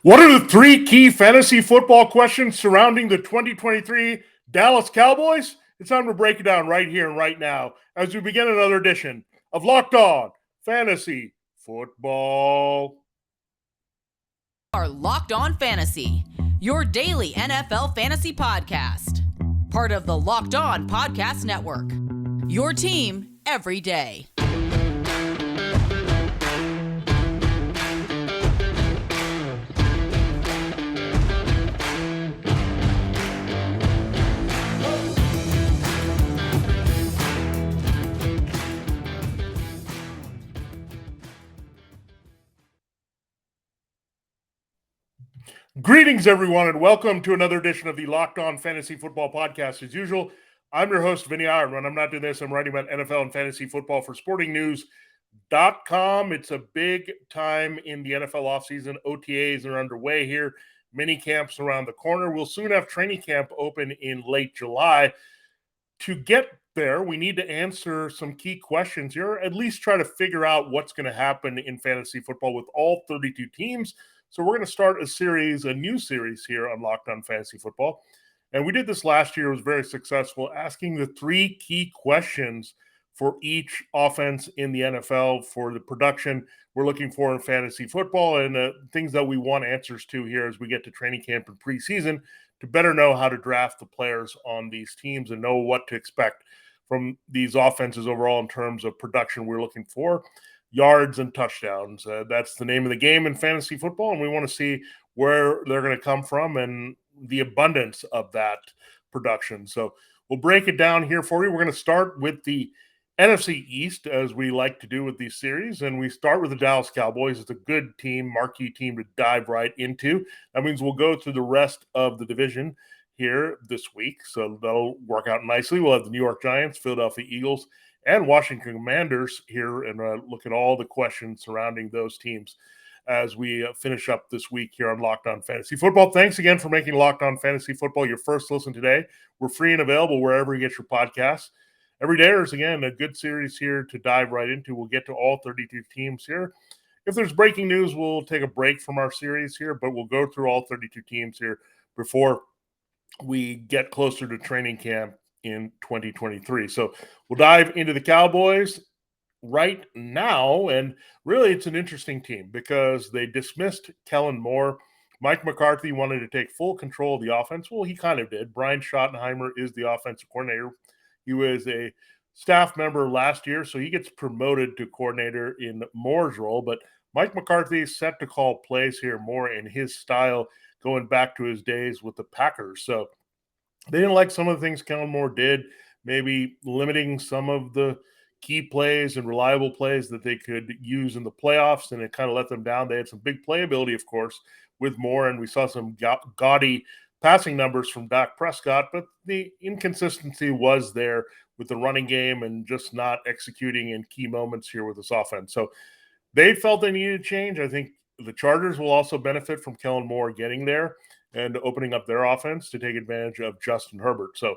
What are the three key fantasy football questions surrounding the 2023 Dallas Cowboys? It's time to break it down right here and right now as we begin another edition of Locked On Fantasy Football. Are Locked On Fantasy, your daily NFL fantasy podcast. Part of the Locked On Podcast Network. Your team every day. Greetings, everyone, and welcome to another edition of the Locked On Fantasy Football Podcast. As usual, I'm your host, Vinnie Iyer. When I'm not doing this, I'm writing about NFL and fantasy football for sportingnews.com. It's a big time in the NFL offseason. OTAs are underway here. Mini camps around the corner. We'll soon have training camp open in late July. To get there, we need to answer some key questions here, at least try to figure out what's going to happen in fantasy football with all 32 teams. So we're going to start a new series here on Locked On Fantasy Football. And we did this last year. It was very successful, asking the three key questions for each offense in the NFL for the production we're looking for in fantasy football and things that we want answers to here as we get to training camp and preseason to better know how to draft the players on these teams and know what to expect from these offenses overall in terms of production we're looking for. Yards and touchdowns. That's the name of the game in fantasy football, and we want to see where they're going to come from and the abundance of that production. So we'll break it down here for you. We're going to start with the NFC East, as we like to do with these series, and we start with the Dallas Cowboys. It's a good team, marquee team to dive right into. That means we'll go through the rest of the division here this week, so that'll work out nicely. We'll have the New York Giants, Philadelphia Eagles, and Washington Commanders here and look at all the questions surrounding those teams as we finish up this week here on Locked On Fantasy Football. Thanks again for making Locked On Fantasy Football your first listen today. We're free and available wherever you get your podcasts. Every day there's, again, a good series here to dive right into. We'll get to all 32 teams here. If there's breaking news, we'll take a break from our series here, but we'll go through all 32 teams here before we get closer to training camp in 2023. So we'll dive into the Cowboys right now. And really, it's an interesting team because they dismissed Kellen Moore. Mike McCarthy wanted to take full control of the offense. Well, he kind of did. Brian Schottenheimer is the offensive coordinator. He was a staff member last year, so he gets promoted to coordinator in Moore's role. But Mike McCarthy is set to call plays here more in his style, going back to his days with the Packers. So they didn't like some of the things Kellen Moore did, maybe limiting some of the key plays and reliable plays that they could use in the playoffs, and it kind of let them down. They had some big playability, of course, with Moore, and we saw some gaudy passing numbers from Dak Prescott, but the inconsistency was there with the running game and just not executing in key moments here with this offense. So they felt they needed change. I think the Chargers will also benefit from Kellen Moore getting there and opening up their offense to take advantage of Justin Herbert. So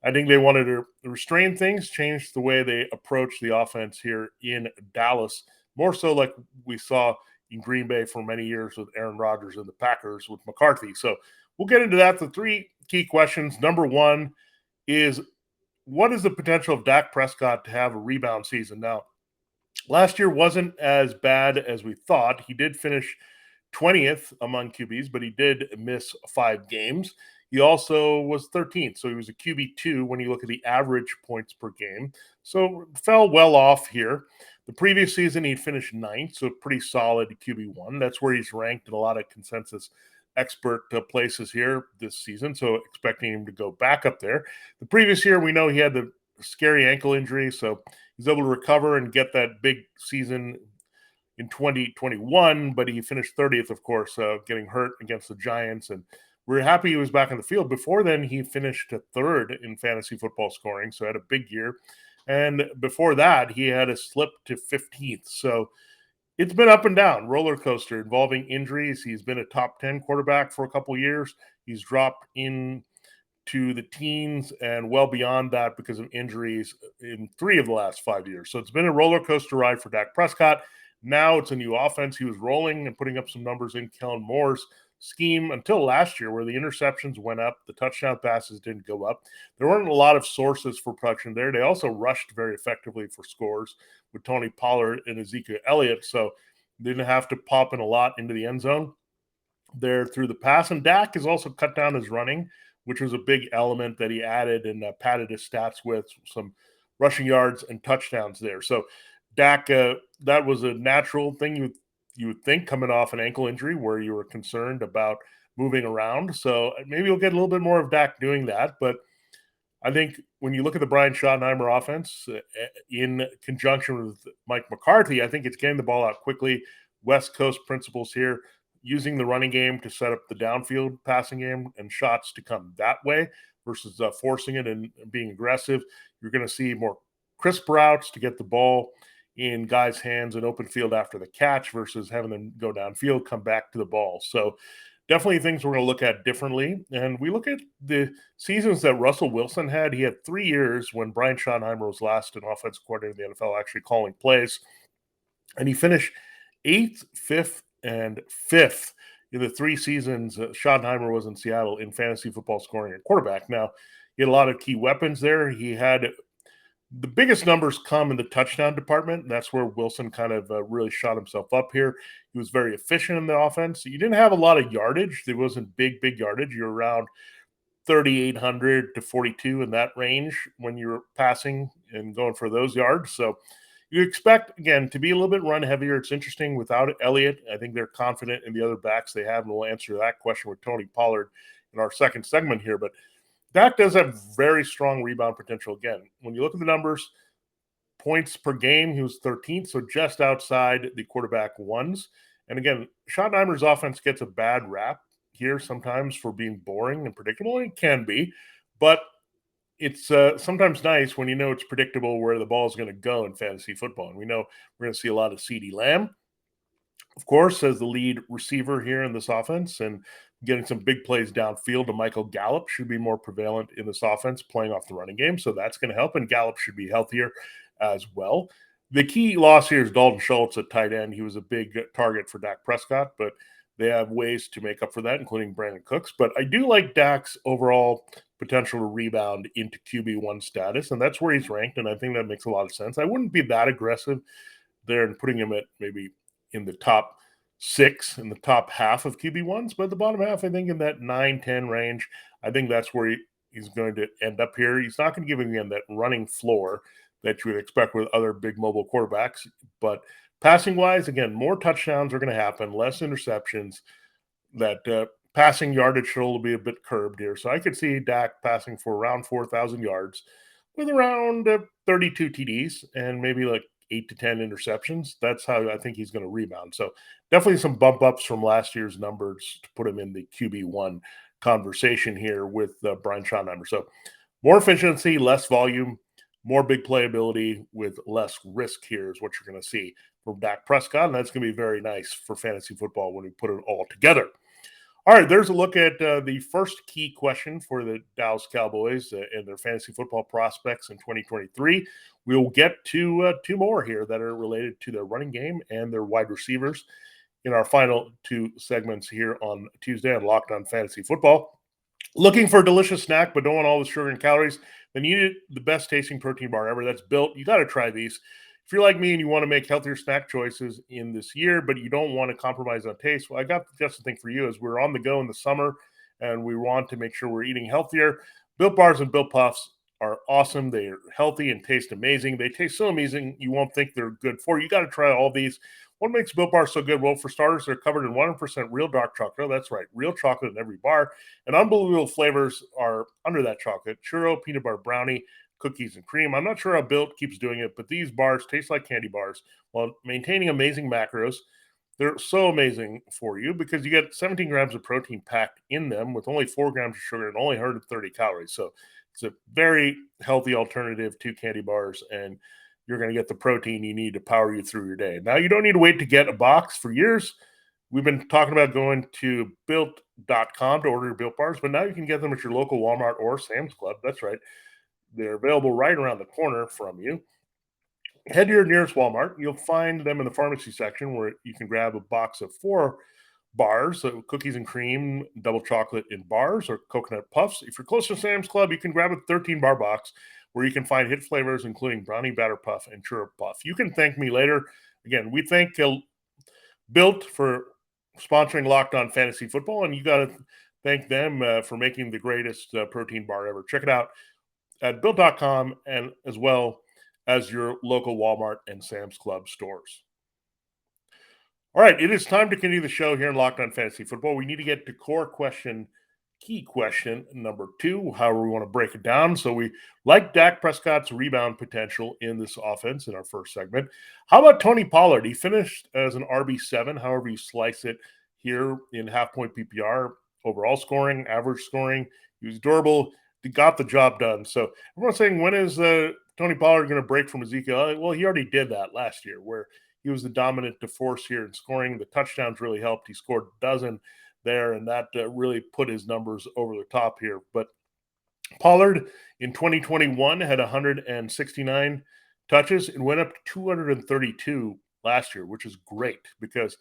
I think they wanted to restrain things, change the way they approach the offense here in Dallas, more so like we saw in Green Bay for many years with Aaron Rodgers and the Packers with McCarthy. So we'll get into that. The three key questions. Number one is, what is the potential of Dak Prescott to have a rebound season? Now, last year wasn't as bad as we thought. He did finish 20th among QBs, but he did miss 5 games. He also was 13th, so he was a QB2 when you look at the average points per game. So fell well off here. The previous season, he finished 9th, so pretty solid QB1. That's where he's ranked in a lot of consensus expert places here this season, so expecting him to go back up there. The previous year, we know he had the scary ankle injury, so he's able to recover and get that big season in 2021, but he finished 30th, of course, getting hurt against the Giants, and we're happy he was back on the field. Before then, he finished 3rd in fantasy football scoring, so had a big year, and before that, he had a slip to 15th, so it's been up and down, roller coaster involving injuries. He's been a top 10 quarterback for a couple years. He's dropped in to the teens and well beyond that because of injuries in 3 of the last 5 years. So it's been a roller coaster ride for Dak Prescott. Now it's a new offense. He was rolling and putting up some numbers in Kellen Moore's scheme until last year, where the interceptions went up, the touchdown passes didn't go up. There weren't a lot of sources for production there. They also rushed very effectively for scores with Tony Pollard and Ezekiel Elliott, so didn't have to pop in a lot into the end zone there through the pass. And Dak has also cut down his running, which was a big element that he added and padded his stats with some rushing yards and touchdowns there. So Dak, that was a natural thing you would think coming off an ankle injury where you were concerned about moving around. So maybe you'll get a little bit more of Dak doing that. But I think when you look at the Brian Schottenheimer offense in conjunction with Mike McCarthy, I think it's getting the ball out quickly. West Coast principles here, using the running game to set up the downfield passing game and shots to come that way versus forcing it and being aggressive. You're going to see more crisp routes to get the ball in guys' hands and open field after the catch versus having them go downfield, come back to the ball. So definitely things we're going to look at differently. And we look at the seasons that Russell Wilson had. He had 3 years when Brian Schottenheimer was last an offensive coordinator in the NFL actually calling plays. And he finished 8th, 5th, and 5th in the 3 seasons Schottenheimer was in Seattle in fantasy football scoring at quarterback. Now, he had a lot of key weapons there. He had the biggest numbers come in the touchdown department. That's where Wilson kind of really shot himself up here. He was very efficient in the offense. You didn't have a lot of yardage. There wasn't big yardage. You're around 3,800 to 42 in that range when you're passing and going for those yards. So you expect, again, to be a little bit run heavier. It's interesting without Elliott. I think they're confident in the other backs they have, and we'll answer that question with Tony Pollard in our second segment here. But Dak does have very strong rebound potential. Again, when you look at the numbers, points per game, he was 13th, so just outside the quarterback ones. And again, Schottenheimer's offense gets a bad rap here sometimes for being boring and predictable. It can be, but it's sometimes nice when you know it's predictable where the ball is going to go in fantasy football. And we know we're going to see a lot of CeeDee Lamb, of course, as the lead receiver here in this offense, and getting some big plays downfield to Michael Gallup should be more prevalent in this offense, playing off the running game. So that's going to help, and Gallup should be healthier as well. The key loss here is Dalton Schultz at tight end. He was a big target for Dak Prescott, but they have ways to make up for that, including Brandon Cooks. But I do like Dak's overall potential to rebound into QB1 status, and that's where he's ranked, and I think that makes a lot of sense. I wouldn't be that aggressive there and putting him at maybe in the top 6, in the top half of QB1s, but the bottom half, I think in that 9-10 range, I think that's where he's going to end up here. He's not going to give him, again, that running floor that you would expect with other big mobile quarterbacks, but passing-wise, again, more touchdowns are going to happen, less interceptions. That passing yardage should be a bit curbed here. So I could see Dak passing for around 4,000 yards with around 32 TDs and maybe like 8 to 10 interceptions. That's how I think he's going to rebound. So definitely some bump ups from last year's numbers to put him in the QB1 conversation here with Brian Schottenheimer. So more efficiency, less volume, more big playability with less risk here is what you're going to see from Dak Prescott. And that's going to be very nice for fantasy football when we put it all together. All right, there's a look at the first key question for the Dallas Cowboys and their fantasy football prospects in 2023. We'll get to 2 more here that are related to their running game and their wide receivers in our final 2 segments here on Tuesday on Locked On Fantasy Football. Looking for a delicious snack but don't want all the sugar and calories? Then you need the best tasting protein bar ever. That's Built. You got to try these. If you're like me and you want to make healthier snack choices in this year, but you don't want to compromise on taste, well, I got just the thing for you. As we're on the go in the summer and we want to make sure we're eating healthier, Built Bars and Built Puffs are awesome. They are healthy and taste amazing. They taste so amazing, you won't think they're good for you. You got to try all these. What makes Built Bars so good? Well, for starters, they're covered in 100% real dark chocolate. That's right, real chocolate in every bar. And unbelievable flavors are under that chocolate. Churro, peanut butter brownie, cookies and cream. I'm not sure how Built keeps doing it, but these bars taste like candy bars while maintaining amazing macros. They're so amazing for you because you get 17 grams of protein packed in them with only 4 grams of sugar and only 130 calories. So it's a very healthy alternative to candy bars, and you're going to get the protein you need to power you through your day. Now, you don't need to wait to get a box. For years, we've been talking about going to Built.com to order your Built Bars, but now you can get them at your local Walmart or Sam's Club. That's right. They're available right around the corner from you. Head to your nearest Walmart. You'll find them in the pharmacy section where you can grab a box of 4 bars, so cookies and cream, double chocolate in bars, or coconut puffs. If you're close to Sam's Club, you can grab a 13-bar box where you can find hit flavors including brownie batter puff and churro puff. You can thank me later. Again, we thank Built for sponsoring Locked On Fantasy Football, and you got to thank them for making the greatest protein bar ever. Check it out at built.com and as well as your local Walmart and Sam's Club stores. All right, it is time to continue the show here in Locked On Fantasy Football. We need to get to key question number 2, however we want to break it down. So we like Dak Prescott's rebound potential in this offense in our first segment. How about Tony Pollard? He finished as an RB7, however you slice it here in half-point PPR, overall scoring, average scoring. He was durable. He got the job done. So everyone's saying, when is Tony Pollard going to break from Ezekiel? Well, he already did that last year where he was the dominant force here in scoring. The touchdowns really helped. He scored a dozen there, and that really put his numbers over the top here. But Pollard in 2021 had 169 touches and went up to 232 last year, which is great because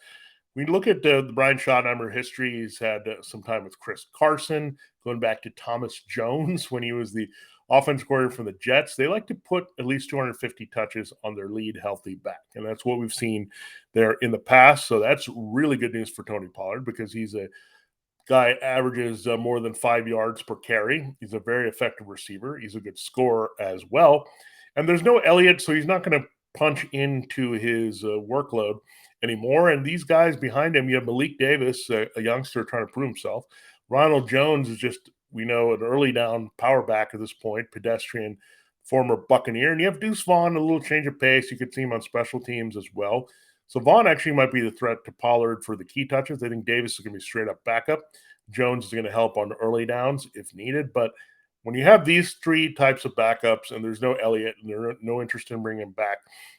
we look at the Brian Schottenheimer history. He's had some time with Chris Carson, going back to Thomas Jones when he was the offense coordinator for the Jets. They like to put at least 250 touches on their lead healthy back, and that's what we've seen there in the past. So that's really good news for Tony Pollard because he's a guy averages more than 5 yards per carry. He's a very effective receiver. He's a good scorer as well. And there's no Elliott, so he's not going to punch into his workload anymore. And these guys behind him, you have Malik Davis, a youngster trying to prove himself. Ronald Jones is just, we know, an early down power back at this point, pedestrian, former Buccaneer. And you have Deuce Vaughn, a little change of pace. You could see him on special teams as well. So Vaughn actually might be the threat to Pollard for the key touches. I think Davis is going to be straight up backup. Jones is going to help on early downs if needed. But when you have these 3 types of backups and there's no Elliott and there's no interest in bringing him back,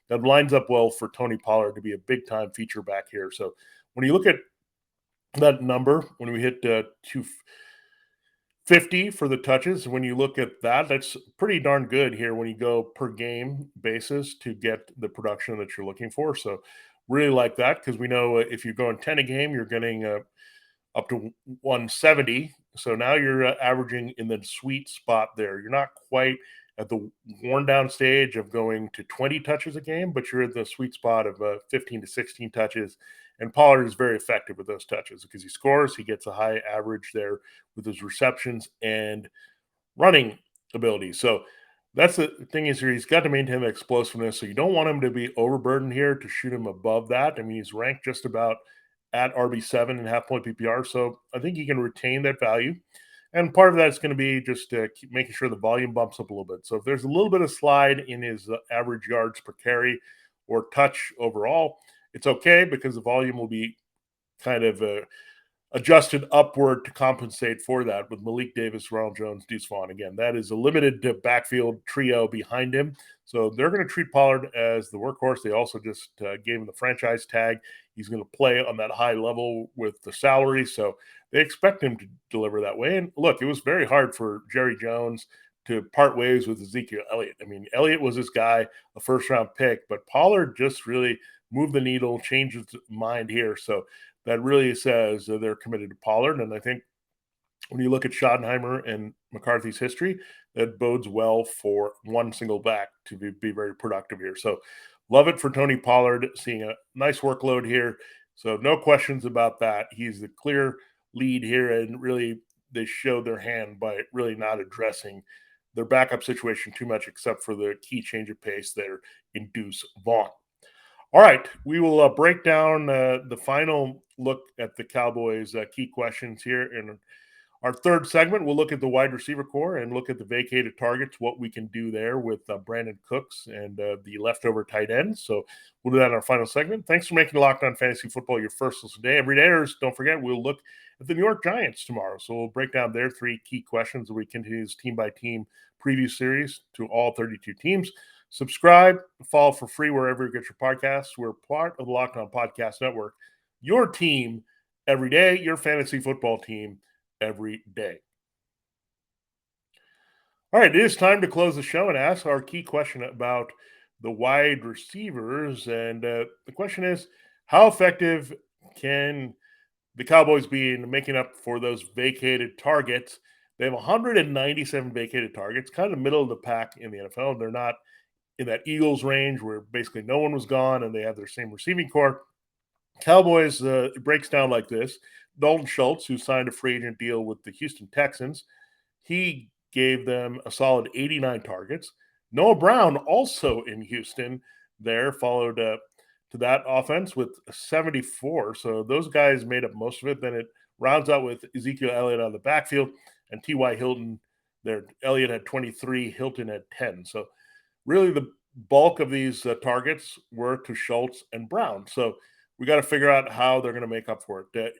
that lines up well for Tony Pollard to be a big-time feature back here. So when you look at that number, when we hit 250 for the touches, when you look at that, that's pretty darn good here when you go per game basis to get the production that you're looking for. So really like that because we know if you're going 10 a game, you're getting up to 170. So now you're averaging in the sweet spot there. You're not quite at the worn down stage of going to 20 touches a game, but you're at the sweet spot of 15 to 16 touches. And Pollard is very effective with those touches because he scores. He gets a high average there with his receptions and running ability. So that's the thing is here. He's got to maintain the explosiveness. So you don't want him to be overburdened here to shoot him above that. I mean, he's ranked just about at RB7 and half-point PPR. So I think he can retain that value. And part of that is going to be just keep making sure the volume bumps up a little bit. So if there's a little bit of slide in his average yards per carry or touch overall, it's okay because the volume will be kind of adjusted upward to compensate for that with Malik Davis, Ronald Jones, Deuce Vaughn. Again, that is a limited backfield trio behind him. So they're going to treat Pollard as the workhorse. They also just gave him the franchise tag. He's going to play on that high level with the salary. So they expect him to deliver that way. And look, it was very hard for Jerry Jones to part ways with Ezekiel Elliott. I mean, Elliott was this guy, a first-round pick, but Pollard just really moved the needle, changed his mind here. So that really says they're committed to Pollard. And I think when you look at Schottenheimer and McCarthy's history, that bodes well for one single back to be very productive here. So love it for Tony Pollard, seeing a nice workload here. So no questions about that. He's the clear lead here, and really they showed their hand by really not addressing their backup situation too much, except for the key change of pace there in Deuce Vaughn. All right, we will break down the final look at the Cowboys' key questions here. In our third segment, we'll look at the wide receiver core and look at the vacated targets, what we can do there with Brandon Cooks and the leftover tight ends. So we'll do that in our final segment. Thanks for making Locked On Fantasy Football your first listen day. Every day, don't forget, we'll look at the New York Giants tomorrow. So we'll break down their 3 key questions as we continue this team-by-team preview series to all 32 teams. Subscribe, follow for free wherever you get your podcasts. We're part of the Locked On Podcast Network. Your team every day, your fantasy football team every day. All right, it is time to close the show and ask our key question about the wide receivers. And the question is, how effective can the Cowboys be in making up for those vacated targets? They have 197 vacated targets, kind of middle of the pack in the NFL. They're not in that Eagles range where basically no one was gone and they have their same receiving core. Cowboys, it breaks down like this. Dalton Schultz, who signed a free agent deal with the Houston Texans, he gave them a solid 89 targets. Noah Brown, also in Houston, there followed to that offense with 74. So those guys made up most of it. Then it rounds out with Ezekiel Elliott on the backfield and T.Y. Hilton there. Elliott had 23, Hilton had 10. So really the bulk of these targets were to Schultz and Brown. So we got to figure out how they're going to make up for it.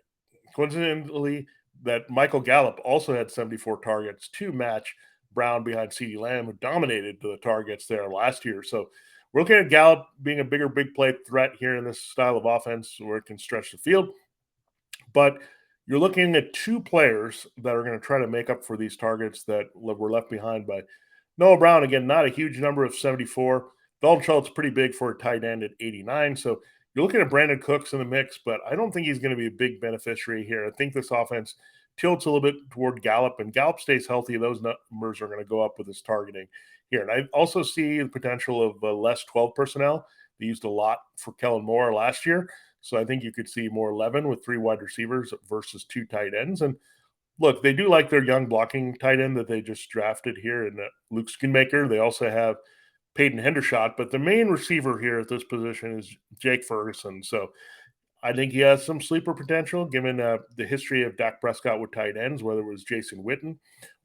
Coincidentally, that Michael Gallup also had 74 targets to match Brown behind CeeDee Lamb, who dominated the targets there last year. So we're looking at Gallup being a bigger big play threat here in this style of offense where it can stretch the field. But you're looking at two players that are going to try to make up for these targets that were left behind by Noah Brown. Again, not a huge number of 74. Dalton Schultz pretty big for a tight end at 89. So you're looking at Brandon Cooks in the mix, but I don't think he's going to be a big beneficiary here. I think this offense tilts a little bit toward Gallup, and Gallup stays healthy. Those numbers are going to go up with his targeting here. And I also see the potential of less 12 personnel. They used a lot for Kellen Moore last year. So I think you could see more 11 with 3 wide receivers versus 2 tight ends. And look, they do like their young blocking tight end that they just drafted here in Luke Schoonmaker. They also have Peyton Hendershot, but the main receiver here at this position is Jake Ferguson. So I think he has some sleeper potential given the history of Dak Prescott with tight ends, whether it was Jason Witten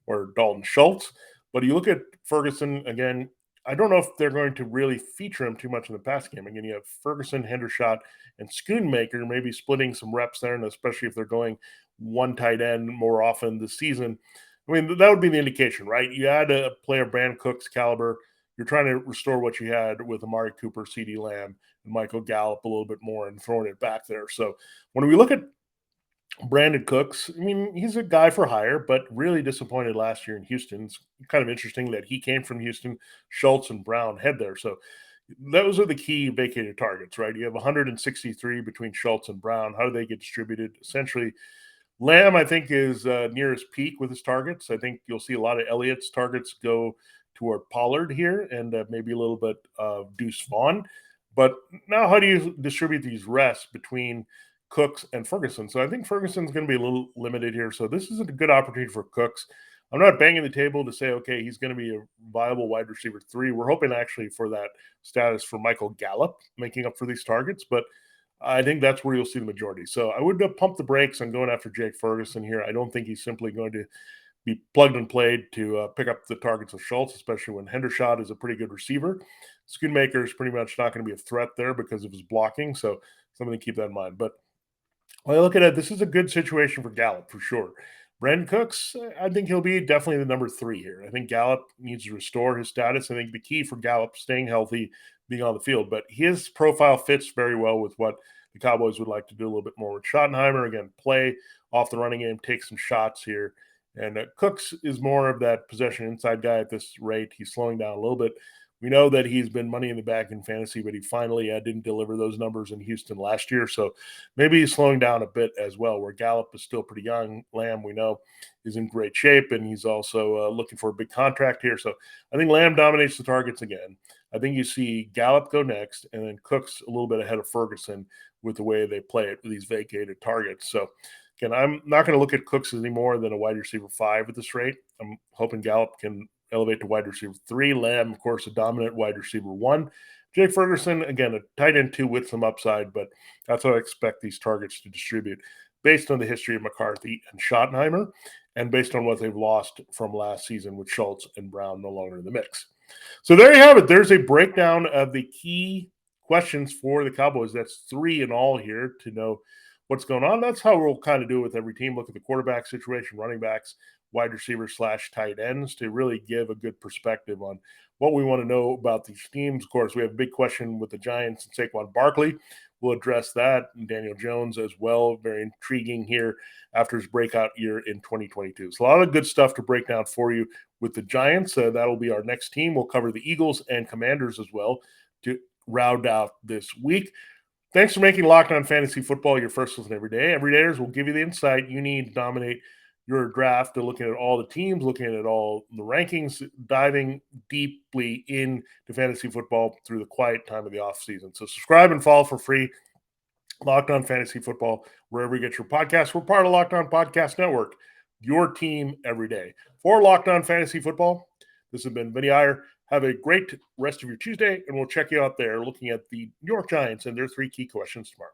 or Dalton Schultz. But you look at Ferguson, again, I don't know if they're going to really feature him too much in the pass game. Again, you have Ferguson, Hendershot, and Schoonmaker maybe splitting some reps there, and especially if they're going one tight end more often this season. I mean, that would be the indication, right? You add a player Brandon Cook's caliber, you're trying to restore what you had with Amari Cooper, CeeDee Lamb, and Michael Gallup a little bit more and throwing it back there. So when we look at Brandon Cooks, I mean, he's a guy for hire, but really disappointed last year in Houston. It's kind of interesting that he came from Houston, Schultz and Brown head there. So those are the key vacated targets, right? You have 163 between Schultz and Brown. How do they get distributed? Essentially, Lamb, I think, is near his peak with his targets. I think you'll see a lot of Elliott's targets go toward Pollard here and maybe a little bit of Deuce Vaughn. But now how do you distribute these rests between Cooks and Ferguson? So I think Ferguson's going to be a little limited here. So this is a good opportunity for Cooks. I'm not banging the table to say, okay, he's going to be a viable wide receiver 3. We're hoping actually for that status for Michael Gallup making up for these targets. But I think that's where you'll see the majority. So I would pump the brakes on going after Jake Ferguson here. I don't think he's simply going to be plugged and played to pick up the targets of Schultz, especially when Hendershot is a pretty good receiver. Schoonmaker is pretty much not going to be a threat there because of his blocking. So something to keep that in mind. But when I look at it, this is a good situation for Gallup for sure. Brandon Cooks, I think he'll be definitely the number 3 here. I think Gallup needs to restore his status. I think the key for Gallup staying healthy, being on the field, but his profile fits very well with what the Cowboys would like to do a little bit more with Schottenheimer. Again, play off the running game, take some shots here. And Cooks is more of that possession inside guy at this rate. He's slowing down a little bit. We know that he's been money in the back in fantasy, but he finally didn't deliver those numbers in Houston last year. So maybe he's slowing down a bit as well, where Gallup is still pretty young. Lamb, we know, is in great shape, and he's also looking for a big contract here. So I think Lamb dominates the targets again. I think you see Gallup go next, and then Cooks a little bit ahead of Ferguson with the way they play it with these vacated targets. So again, I'm not going to look at Cooks as any more than a wide receiver 5 at this rate. I'm hoping Gallup can elevate to wide receiver 3. Lamb, of course, a dominant wide receiver 1. Jake Ferguson, again, a tight end 2 with some upside, but that's how I expect these targets to distribute based on the history of McCarthy and Schottenheimer and based on what they've lost from last season with Schultz and Brown no longer in the mix. So there you have it. There's a breakdown of the key questions for the Cowboys. That's 3 in all here to know what's going on. That's how we'll kind of do it with every team. Look at the quarterback situation, running backs, wide receivers / tight ends to really give a good perspective on what we want to know about these teams. Of course, we have a big question with the Giants and Saquon Barkley. We'll address that. And Daniel Jones as well. Very intriguing here after his breakout year in 2022. So a lot of good stuff to break down for you with the Giants. That'll be our next team. We'll cover the Eagles and Commanders as well. to round out this week. Thanks for making Locked On Fantasy Football your first listen every day. Everydayers will give you the insight you need to dominate your draft. They're looking at all the teams, looking at all the rankings, diving deeply into fantasy football through the quiet time of the offseason. So subscribe and follow for free. Locked On Fantasy Football, wherever you get your podcasts. We're part of Locked On Podcast Network, your team every day. For Locked On Fantasy Football, this has been Vinnie Iyer. Have a great rest of your Tuesday, and we'll check you out there looking at the New York Giants and their 3 key questions tomorrow.